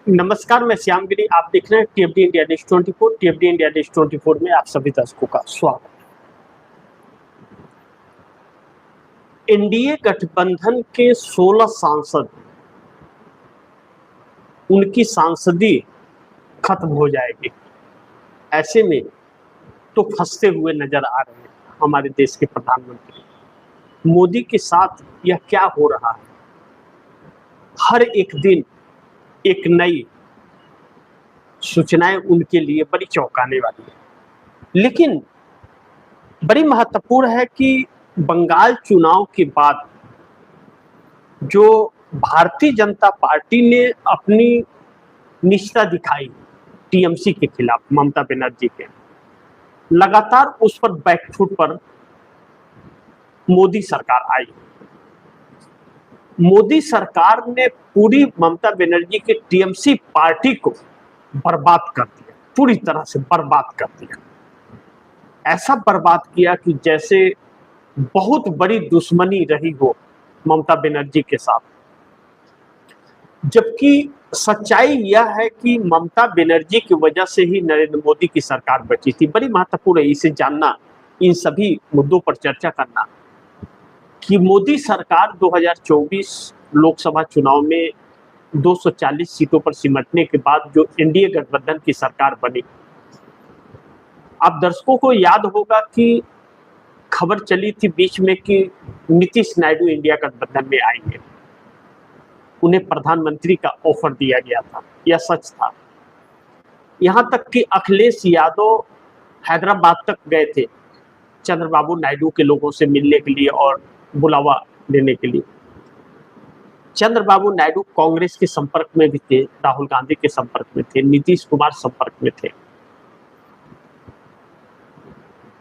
नमस्कार, मैं श्यामगिरी। आप देख रहे हैं टीएफडी इंडिया डिश 24। टीएफडी इंडिया डिश 24 में आप सभी दर्शकों का स्वागत। एनडीए गठबंधन के 16 सांसद, उनकी सांसदी खत्म हो जाएगी। ऐसे में तो फंसते हुए नजर आ रहे हैं हमारे देश के प्रधानमंत्री मोदी के साथ। यह क्या हो रहा है? हर एक दिन एक नई सूचनाएं उनके लिए बड़ी चौंकाने वाली है। लेकिन बड़ी महत्वपूर्ण है कि बंगाल चुनाव के बाद जो भारतीय जनता पार्टी ने अपनी निष्ठा दिखाई टीएमसी के खिलाफ, ममता बनर्जी के, लगातार उस पर बैकफुट पर मोदी सरकार आई। मोदी सरकार ने पूरी ममता बनर्जी के टीएमसी पार्टी को बर्बाद कर दिया, पूरी तरह से बर्बाद कर दिया। ऐसा बर्बाद किया कि जैसे बहुत बड़ी दुश्मनी रही हो ममता बनर्जी के साथ। जबकि सच्चाई यह है कि ममता बनर्जी की वजह से ही नरेंद्र मोदी की सरकार बची थी। बड़ी महत्वपूर्ण है इसे जानना, इन सभी मुद्दों पर चर्चा करना कि मोदी सरकार 2024 लोकसभा चुनाव में 240 सीटों पर सिमटने के बाद जो एनडीए गठबंधन की सरकार बनी, आप दर्शकों को याद होगा कि खबर चली थी बीच में कि नीतीश नायडू इंडिया गठबंधन में आएंगे। उन्हें प्रधानमंत्री का ऑफर दिया गया था, यह सच था। यहां तक कि अखिलेश यादव हैदराबाद तक गए थे चंद्रबाबू नायडू के लोगों से मिलने के लिए और बुलावा देने के लिए। चंद्रबाबू नायडू कांग्रेस के संपर्क में भी थे, राहुल गांधी के संपर्क में थे, नीतीश कुमार संपर्क में थे।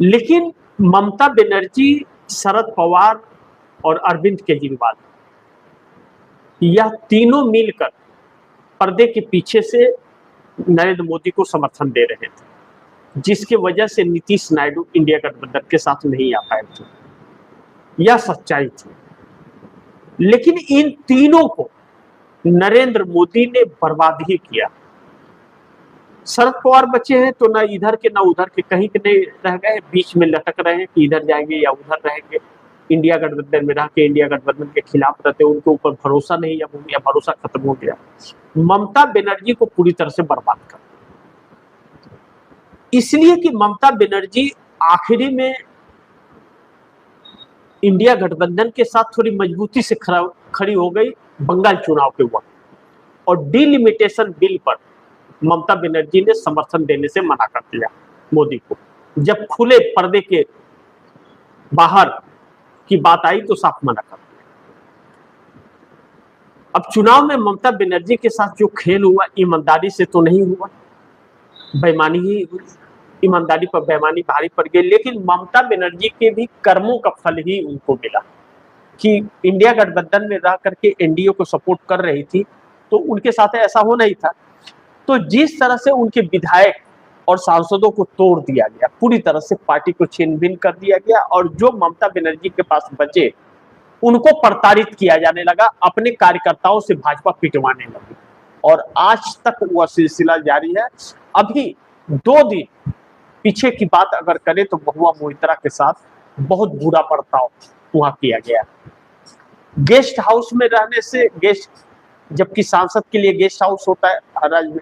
लेकिन ममता बनर्जी, शरद पवार और अरविंद केजरीवाल, यह तीनों मिलकर पर्दे के पीछे से नरेंद्र मोदी को समर्थन दे रहे थे, जिसकी वजह से नीतीश नायडू इंडिया गठबंधन के साथ नहीं आ पाए थे। यह सच्चाई थी। लेकिन इन तीनों को नरेंद्र मोदी ने बर्बाद ही किया। शरद पवार बचे हैं तो ना इधर के ना उधर के, कहीं के नहीं रह गए, बीच में लटक रहे हैं कि इधर जाएंगे या उधर रहेंगे। इंडिया गठबंधन में रह के इंडिया गठबंधन के खिलाफ रहते, उनके ऊपर भरोसा नहीं, या भरोसा खत्म हो गया। ममता बनर्जी को पूरी तरह से बर्बाद कर, इसलिए कि ममता बनर्जी आखिरी में इंडिया गठबंधन के साथ थोड़ी मजबूती से खड़ी हो गई बंगाल चुनाव के वक्त, और डिलिमिटेशन बिल पर ममता बनर्जी ने समर्थन देने से मना कर दिया मोदी को। जब खुले पर्दे के बाहर की बात आई तो साफ मना कर दिया। अब चुनाव में ममता बनर्जी के साथ जो खेल हुआ, ईमानदारी से तो नहीं हुआ, बेईमानी ही हुई। ईमानदारी पर बेईमानी भारी पड़ गई। लेकिन ममता बनर्जी के भी कर्मों का फल ही उनको मिला कि इंडिया गठबंधन में रह करके एनडीए को सपोर्ट कर रही थी, तो उनके साथ ऐसा होना ही था। तो जिस तरह से उनके विधायक और सांसदों को तोड़ दिया गया, पूरी तरह से पार्टी को छीन भिन कर दिया गया, और जो ममता बनर्जी के पास बचे उनको प्रताड़ित किया जाने लगा, अपने कार्यकर्ताओं से भाजपा पिटवाने लगी, और आज तक वह सिलसिला जारी है। अभी 2 दिन पीछे की बात अगर करें तो महुआ मोहित्रा के साथ बहुत बुरा बर्ताव वहां किया गया। गेस्ट हाउस में रहने से, जबकि सांसद के लिए गेस्ट हाउस होता है हर राज्य में,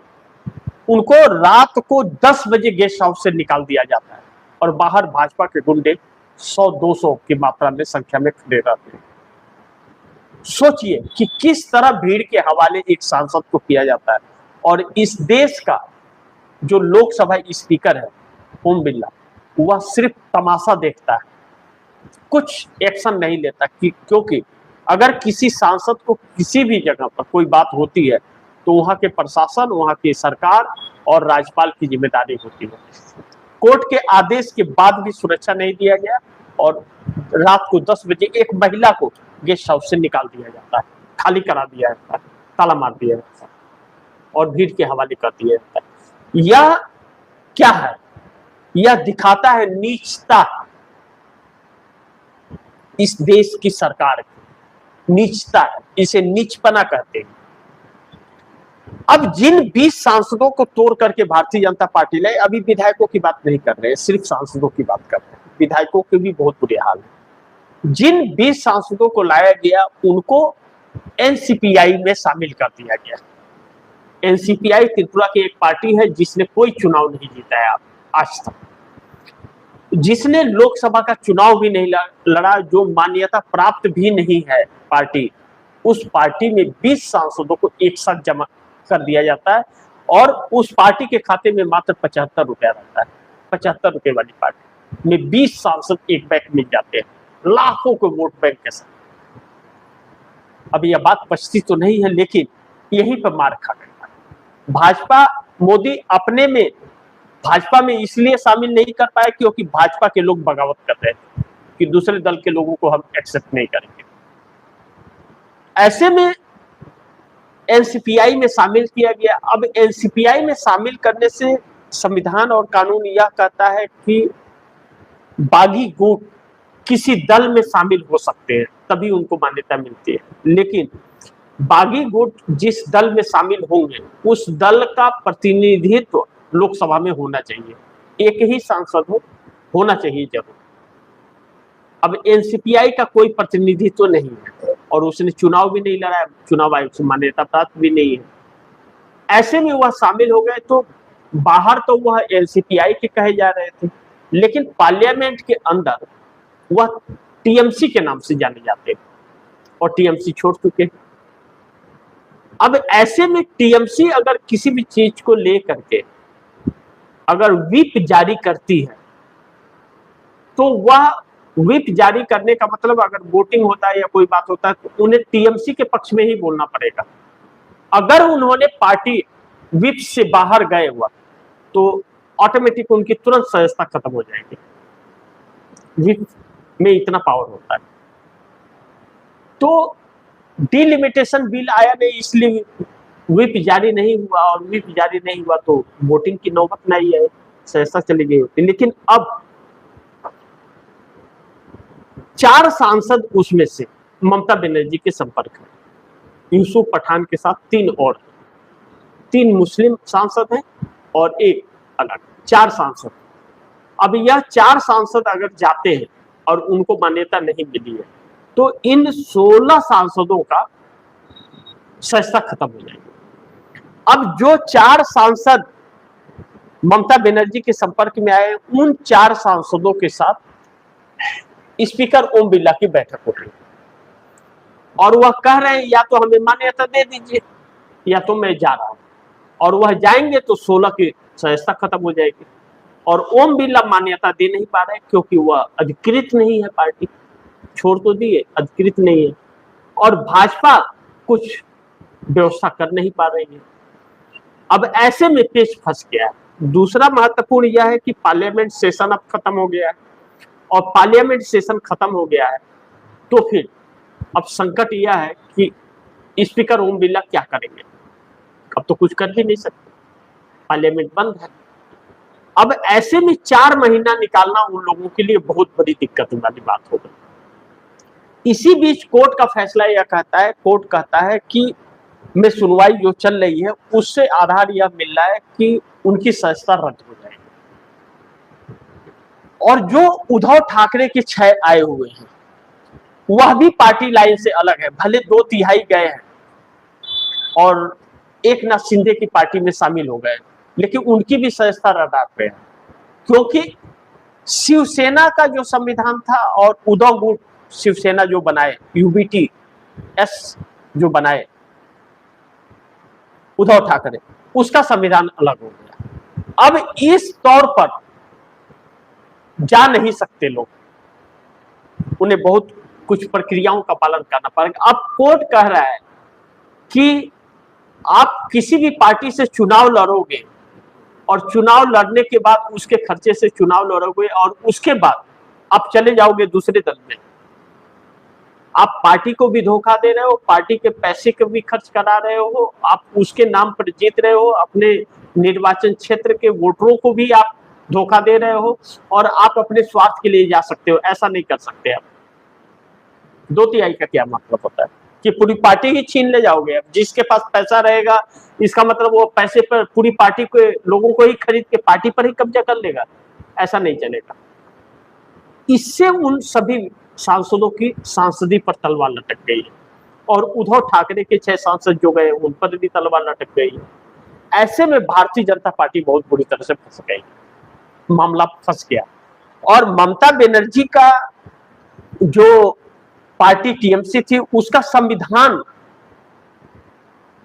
उनको रात को 10 बजे गेस्ट हाउस से निकाल दिया जाता है, और बाहर भाजपा के गुंडे 100-200 की मात्रा में संख्या में खड़े रहते हैं। सोचिए कि किस तरह भीड़ के हवाले एक सांसद को किया जाता है। और इस देश का जो लोकसभा स्पीकर है ओम बिरला, वह सिर्फ तमाशा देखता है, कुछ एक्शन नहीं लेता क्योंकि अगर किसी सांसद को किसी भी जगह पर कोई बात होती है तो वहां के प्रशासन, वहां की सरकार और राज्यपाल की जिम्मेदारी होती है। कोर्ट के आदेश के बाद भी सुरक्षा नहीं दिया गया, और रात को 10 बजे एक महिला को गेस्ट हाउस से निकाल दिया जाता है, खाली करा दिया जाता है, ताला मार दिया जाता है और भीड़ के हवाले कर दिया जाता है। यह क्या है? यह दिखाता है नीचता, इस देश की सरकार की नीचता है, इसे नीचपना कहते हैं। अब जिन 20 सांसदों को तोड़ करके भारतीय जनता पार्टी लाए, अभी विधायकों की बात नहीं कर रहे हैं, सिर्फ सांसदों की बात कर रहे हैं। विधायकों के भी बहुत बुरे हाल है। जिन 20 सांसदों को लाया गया उनको एनसीपीआई में शामिल कर दिया गया। एनसीपीआई त्रिपुरा की एक पार्टी है जिसने कोई चुनाव नहीं जीता है आज तक, जिसने लोकसभा का चुनाव भी नहीं लड़ा, जो मान्यता प्राप्त भी नहीं है पार्टी, उस पार्टी में 20 सांसदों को एक साथ जमा कर दिया जाता है और उस पार्टी के खाते में मात्र 75 रुपया रहता है। 75 रुपए वाली पार्टी में 20 सांसद एक बैक मिल जाते हैं, लाखों के वोट बैंक के साथ। अब यह बात पछती तो नहीं है, लेकिन यहीं पर मार खा गया भाजपा। मोदी अपने में भाजपा में इसलिए शामिल नहीं कर पाए क्योंकि भाजपा के लोग बगावत कर रहे थे कि दूसरे दल के लोगों को हम एक्सेप्ट नहीं करेंगे। ऐसे में एनसीपीआई में शामिल किया गया। अब एनसीपीआई में शामिल करने से संविधान और कानून यह कहता है कि बागी गुट किसी दल में शामिल हो सकते हैं, तभी उनको मान्यता मिलती है। लेकिन बागी गुट जिस दल में शामिल होंगे उस दल का प्रतिनिधित्व लोकसभा में होना चाहिए, एक ही सांसद होना चाहिए जरूर। अब एनसीपीआई का कोई प्रतिनिधित्व नहीं है और उसने चुनाव भी नहीं लड़ा, चुनाव आयोग से मान्यता प्राप्त भी नहीं है। ऐसे में वह शामिल हो गए तो बाहर तो वह एनसीपीआई के कहे जा रहे थे, लेकिन पार्लियामेंट के अंदर वह टीएमसी के नाम से जाने जाते और टीएमसी छोड़ चुके। अब ऐसे में टीएमसी अगर किसी भी चीज को लेकर के अगर व्हिप जारी करती है तो वह व्हिप जारी करने का मतलब अगर वोटिंग होता है या कोई बात होता है तो उन्हें टीएमसी के पक्ष में ही बोलना पड़ेगा। अगर उन्होंने पार्टी व्हिप से बाहर गए हुआ तो ऑटोमेटिक उनकी तुरंत सदस्यता खत्म हो जाएगी। व्हिप में इतना पावर होता है। तो डिलिमिटेशन बिल आया नहीं, इसलिए व्हिप जारी नहीं हुआ और व्हिप जारी नहीं हुआ तो वोटिंग की नौबत नहीं है, सदस्यता चली गई होती। लेकिन अब 4 सांसद उसमें से ममता बनर्जी के संपर्क में, यूसुफ पठान के साथ 3 और, 3 मुस्लिम सांसद हैं और एक अलग, 4 सांसद। अब यह 4 सांसद अगर जाते हैं और उनको मान्यता नहीं मिली है तो इन 16 सांसदों का सदस्यता खत्म हो जाएगी। अब जो 4 सांसद ममता बनर्जी के संपर्क में आए उन 4 सांसदों के साथ स्पीकर ओम बिरला की बैठक हो रही और वह कह रहे हैं या तो हमें मान्यता दे दीजिए या तो मैं जा रहा हूं, और वह जाएंगे तो 16 की सदस्यता खत्म हो जाएगी। और ओम बिरला मान्यता दे नहीं पा रहे क्योंकि वह अधिकृत नहीं है, पार्टी छोड़ तो दिए, अधिकृत नहीं है और भाजपा कुछ व्यवस्था कर नहीं पा रही है। अब ऐसे में पेच फंस गया है। दूसरा महत्वपूर्ण यह है कि पार्लियामेंट सेशन अब खत्म हो गया है और पार्लियामेंट सेशन खत्म हो गया है तो फिर अब संकट यह है कि स्पीकर ओम बिरला क्या करेंगे। अब तो कुछ कर भी नहीं सकते, पार्लियामेंट बंद है। अब ऐसे में 4 महीना निकालना उन लोगों के लिए बहुत बड़ी दिक्कत वाली बात हो गई। इसी बीच कोर्ट का फैसला यह कहता है, कोर्ट कहता है कि में सुनवाई जो चल रही है उससे आधार यह मिल रहा है कि उनकी सदस्यता रद्द हो जाएगी। और जो उद्धव ठाकरे के 6 आए हुए हैं वह भी पार्टी लाइन से अलग है, भले 2/3 गए हैं और एकनाथ शिंदे की पार्टी में शामिल हो गए, लेकिन उनकी भी सदस्यता रद्द पे है क्योंकि शिवसेना का जो संविधान था और उद्धव गुट शिवसेना जो बनाए, यूबीटी एस जो बनाए उद्धव ठाकरे, उसका संविधान अलग हो गया। अब इस तौर पर जा नहीं सकते लोग, उन्हें बहुत कुछ प्रक्रियाओं का पालन करना पड़ेगा। अब कोर्ट कह रहा है कि आप किसी भी पार्टी से चुनाव लड़ोगे और चुनाव लड़ने के बाद उसके खर्चे से चुनाव लड़ोगे और उसके बाद आप चले जाओगे दूसरे दल में, आप पार्टी को भी धोखा दे रहे हो, पार्टी के पैसे को भी खर्च करा रहे हो, आप उसके नाम पर जीत रहे हो, अपने निर्वाचन क्षेत्र के वोटरों को भी आप धोखा दे रहे हो और आप अपने स्वार्थ के लिए जा सकते हो। ऐसा नहीं कर सकते आप। 2/3 का क्या मतलब होता है? कि पूरी पार्टी ही छीन ले जाओगे? अब जिसके पास पैसा रहेगा, इसका मतलब वो पैसे पर पूरी पार्टी के लोगों को ही खरीद के पार्टी पर ही कब्जा कर लेगा? ऐसा नहीं चलेगा। इससे उन सभी सांसदों की सांसदी पर तलवार लटक गई है, और उद्धव ठाकरे के 6 सांसद जो गए उन पर भी तलवार लटक गई है। ऐसे में भारतीय जनता पार्टी बहुत बुरी तरह से फंस गई, मामला फंस गया। और ममता बनर्जी का जो पार्टी टीएमसी थी, उसका संविधान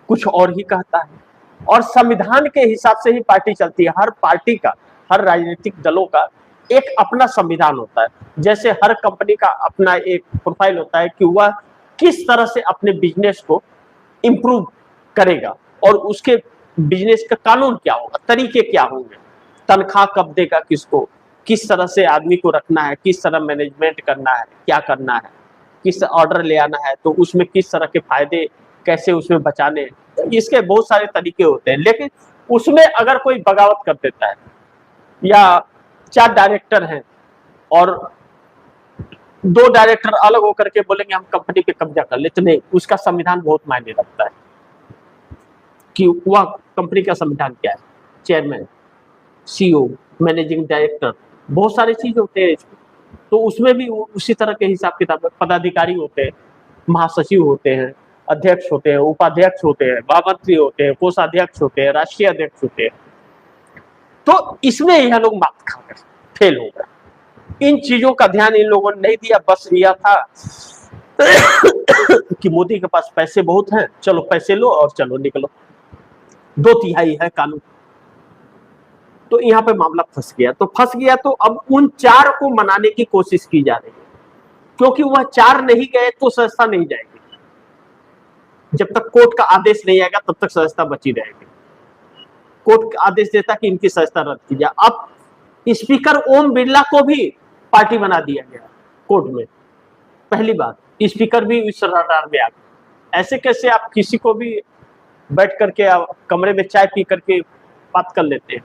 कुछ और ही कहता है, और संविधान के हिसाब से ही पार्टी चलती है। हर पार्टी का, हर राजनीतिक दलों का एक अपना संविधान होता है। जैसे हर कंपनी का अपना एक प्रोफाइल होता है कि वह किस तरह से अपने बिजनेस को इंप्रूव करेगा, और उसके बिजनेस का कानून क्या होगा, तरीके क्या होंगे, तनख्वाह कब देगा किसको, किस तरह से आदमी को रखना है, किस तरह मैनेजमेंट करना है, क्या करना है, किस ऑर्डर ले आना है तो उसमें किस तरह के फायदे कैसे उसमें बचाने हैं। इसके बहुत सारे तरीके होते हैं। लेकिन उसमें अगर कोई बगावत कर देता है, या 4 डायरेक्टर हैं और 2 डायरेक्टर अलग होकर के बोलेंगे हम कंपनी पे कब्जा कर लेते, नहीं, उसका संविधान बहुत मायने रखता है कि वह कंपनी का संविधान क्या है। चेयरमैन, सीईओ, मैनेजिंग डायरेक्टर, बहुत सारी चीज होते हैं इसमें। तो उसमें भी उसी तरह के हिसाब किताब, पदाधिकारी होते हैं, महासचिव होते हैं, अध्यक्ष होते हैं, उपाध्यक्ष होते हैं, महामंत्री होते हैं, कोषाध्यक्ष होते हैं, राष्ट्रीय अध्यक्ष होते हैं। तो इसमें यह लोग मात खाकर फेल हो गए। इन चीजों का ध्यान इन लोगों ने नहीं दिया। बस यह था कि मोदी के पास पैसे बहुत हैं, चलो पैसे लो और चलो निकलो, 2/3 है कानून। तो यहाँ पे मामला फंस गया। तो अब उन 4 को मनाने की कोशिश की जा रही है, क्योंकि वह 4 नहीं गए तो संस्था नहीं जाएगी। जब तक कोर्ट का आदेश नहीं आएगा तब तक संस्था बची रहेगी। कोर्ट आदेश देता कि इनकी संस्था रद्द की जाए। अब स्पीकर ओम बिरला को भी पार्टी बना दिया गया कोर्ट में। पहली बात, स्पीकर भी इस रडार में आ गए। ऐसे कैसे आप किसी को भी बैठ करके कमरे में चाय पी करके बात कर लेते हैं?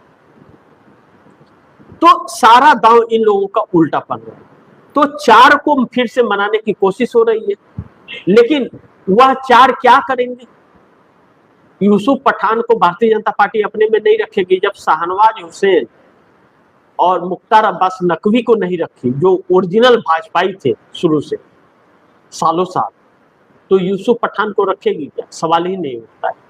तो सारा दांव इन लोगों का उल्टा पड़ रहा है। तो 4 को फिर से मनाने की कोशिश हो रही है, लेकिन वह 4 क्या करेंगे? यूसुफ पठान को भारतीय जनता पार्टी अपने में नहीं रखेगी। जब शाहनवाज हुसैन और मुख्तार अब्बास नकवी को नहीं रखी, जो ओरिजिनल भाजपाई थे शुरू से सालों साल, तो यूसुफ पठान को रखेगी क्या? सवाल ही नहीं उठता है।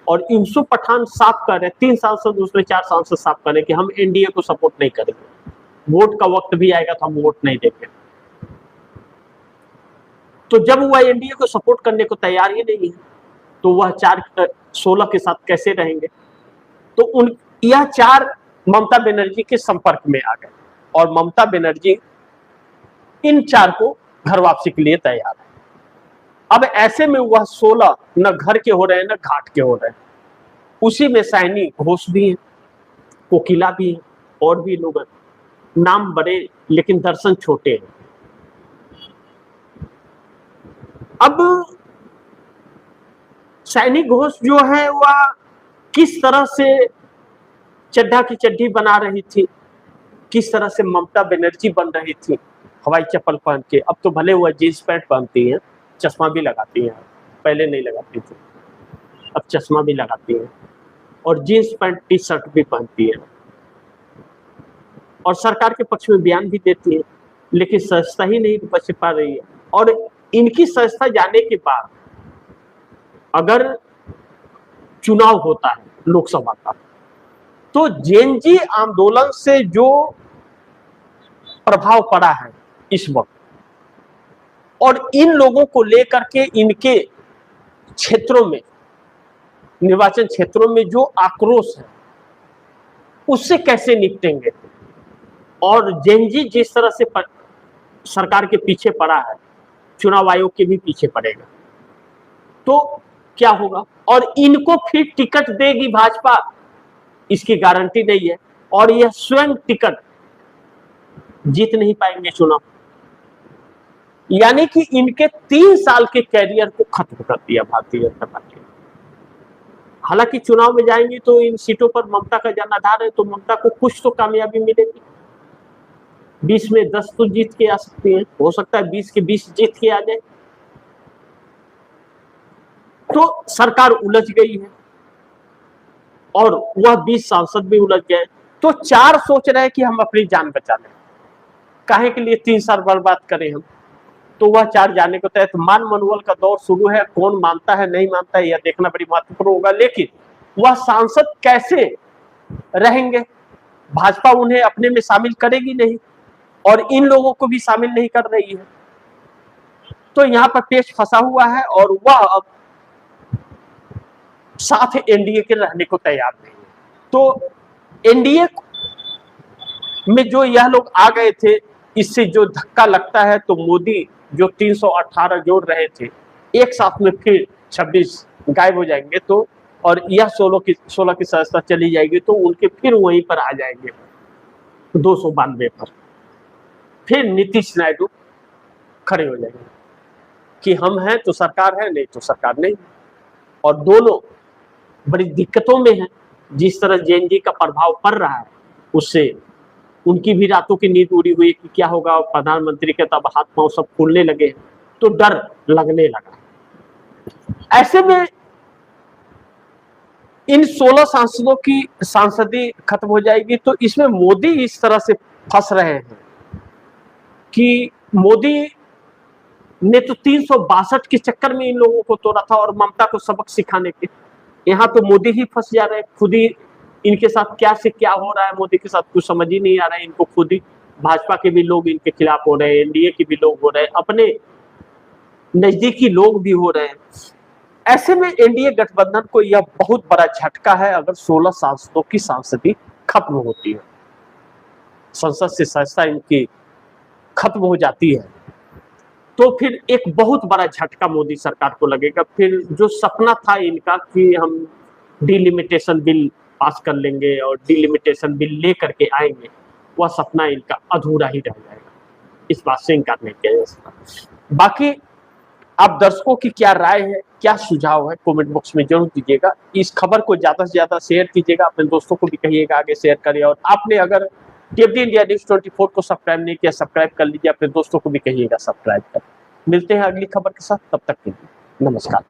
और यूसुफ पठान साफ कर रहे, 3 सांसद उसमें 4 सांसद साफ कर रहे कि हम एनडीए को सपोर्ट नहीं करेंगे, वोट का वक्त भी आएगा तो हम वोट नहीं देंगे। तो जब वह एनडीए को सपोर्ट करने को तैयार ही नहीं है, तो वह 16 के साथ कैसे रहेंगे? तो यह 4 ममता बनर्जी के संपर्क में आ गए, और ममता बनर्जी इन 4 को घर वापसी के लिए तैयार है। अब ऐसे में वह 16 न घर के हो रहे हैं न घाट के हो रहे हैं। उसी में साइनी घोष भी है, कोकिला भी है, और भी लोग हैं। नाम बड़े लेकिन दर्शन छोटे हैं। अब साइनी घोष जो है वह किस तरह से चड्ढा की चड्ढी बना रही थी, किस तरह से ममता बनर्जी बन रही थी हवाई चप्पल पहन के। अब तो भले वह जींस पैंट पहनती हैं, चश्मा भी लगाती हैं, पहले नहीं लगाती थी, अब चश्मा भी लगाती हैं, और जींस पैंट टी शर्ट भी पहनती है, और सरकार के पक्ष में बयान भी देती है, लेकिन संस्था ही नहीं बच पा रही है। और इनकी संस्था जाने के बाद अगर चुनाव होता है लोकसभा का, तो जेएनजी आंदोलन से जो प्रभाव पड़ा है इस वक्त, और इन लोगों को लेकर के इनके क्षेत्रों में, निर्वाचन क्षेत्रों में जो आक्रोश है, उससे कैसे निपटेंगे? और जेएनजी जिस तरह से सरकार के पीछे पड़ा है, चुनाव आयोग के भी पीछे पड़ेगा, तो क्या होगा? और इनको फिर टिकट देगी भाजपा, इसकी गारंटी नहीं है, और यह स्वयं टिकट जीत नहीं पाएंगे चुनाव। यानी कि इनके 3 साल के कैरियर को खत्म कर दिया भारतीय जनता पार्टी। हालांकि चुनाव में जाएंगे तो इन सीटों पर ममता का जनाधार है, तो ममता को कुछ तो कामयाबी मिलेगी। 20 में 10 तो जीत के आ सकती है, हो सकता है 20 के 20 जीत के आ जाए। तो सरकार उलझ गई है और वह 20 सांसद भी उलझ गए। तो 4 सोच रहे हैं कि हम अपनी जान बचा लें, काहे के लिए 3 साल बर्बाद करें हम। तो वह 4 जाने को तहत मान मनोबल का दौर शुरू है। कौन मानता है नहीं मानता है यह देखना बड़ी महत्वपूर्ण होगा, लेकिन वह सांसद कैसे रहेंगे, भाजपा उन्हें अपने में शामिल करेगी नहीं और इन लोगों को भी शामिल नहीं कर रही है। तो यहाँ पर पेच फंसा हुआ है और वह अब साथ एनडीए के रहने को तैयार नहीं है। तो एनडीए में जो यह लोग आ गए थे, इससे जो धक्का लगता है, तो मोदी जो 318 जोड़ रहे थे, एक साथ में फिर 26 गायब हो जाएंगे। तो और यह 16 की सदस्यता चली जाएगी, तो उनके फिर वहीं पर आ जाएंगे 292 पर। फिर नीतीश नायडू खड़े हो जाएंगे कि हम हैं तो सरकार है, नहीं तो सरकार नहीं। और दोनों बड़ी दिक्कतों में हैं। जिस तरह जेएनजी का प्रभाव पड़ रहा है, उससे उनकी भी रातों की नींद उड़ी हुई कि क्या होगा। प्रधानमंत्री के तब हाथ पांव सब फूलने लगे, तो डर लगने लगा। ऐसे में इन 16 सांसदों की सांसदी खत्म हो जाएगी। तो इसमें मोदी इस तरह से फंस रहे हैं कि मोदी ने तो 362 के चक्कर में इन लोगों को तोड़ा था और ममता को सबक सिखाने के। यहाँ तो मोदी ही फंस जा रहे हैं, खुद ही इनके साथ क्या से क्या हो रहा है, मोदी के साथ कुछ समझ ही नहीं आ रहा है इनको। खुद ही भाजपा के भी लोग इनके खिलाफ हो रहे हैं, एनडीए के भी लोग हो रहे हैं, अपने नजदीकी लोग भी हो रहे हैं। ऐसे में एनडीए गठबंधन को यह बहुत बड़ा झटका है अगर 16 सांसदों की सांसदी खत्म होती है, संसद से सदस्यता इनकी खत्म हो जाती है, तो फिर एक बहुत बड़ा झटका मोदी सरकार को लगेगा। फिर जो सपना था इनका कि हम डिलिमिटेशन बिल पास कर लेंगे और डिलिमिटेशन बिल लेकर के आएंगे, वह सपना इनका अधूरा ही रह जाएगा। इस बात से इनकार नहीं किया जा सकता। बाकी आप दर्शकों की क्या राय है, क्या सुझाव है, कमेंट बॉक्स में जरूर दीजिएगा। इस खबर को ज्यादा से ज्यादा शेयर कीजिएगा, अपने दोस्तों को भी कहिएगा आगे शेयर करिए। और आपने अगर टीएफडी इंडिया न्यूज 24 को सब्सक्राइब नहीं किया, सब्सक्राइब कर लीजिए, अपने दोस्तों को भी कहिएगा सब्सक्राइब कर। मिलते हैं अगली खबर के साथ, तब तक के लिए नमस्कार।